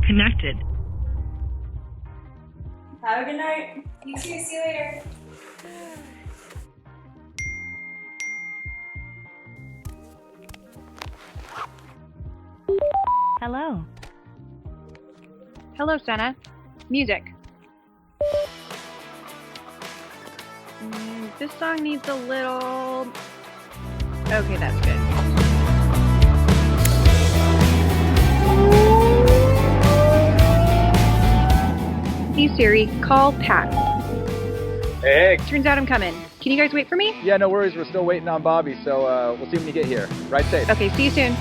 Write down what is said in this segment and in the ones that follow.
connected. Have a good night. You too. See you later. Hello. Hello, Sena. Music. This song needs a little... Okay, that's good. Hey Siri, call Pat. Hey. Turns out I'm coming. Can you guys wait for me? Yeah, no worries. We're still waiting on Bobby, so we'll see when you get here. Ride safe. Okay, see you soon.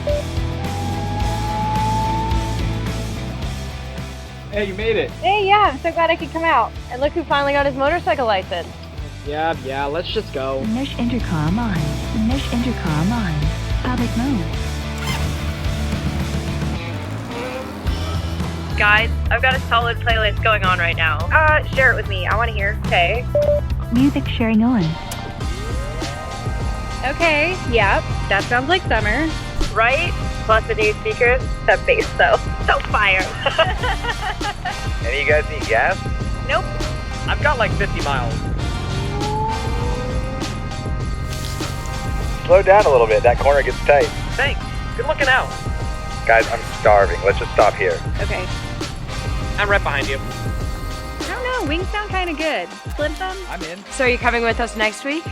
Hey, you made it. Hey, yeah, I'm so glad I could come out. And look who finally got his motorcycle license. Yeah, let's just go. Mesh intercom on. Mesh intercom on. Public mode. Guys, I've got a solid playlist going on right now. Share it with me. I want to hear. Okay. Music sharing on. Okay, yep. That sounds like summer. Right? Plus the new speakers. That bass, though. So fire. Any of you guys need gas? Nope. I've got like 50 miles. Slow down a little bit. That corner gets tight. Thanks. Good looking out. Guys, I'm starving. Let's just stop here. Okay. I'm right behind you. I don't know, wings sound kind of good. Split them? I'm in. So are you coming with us next week?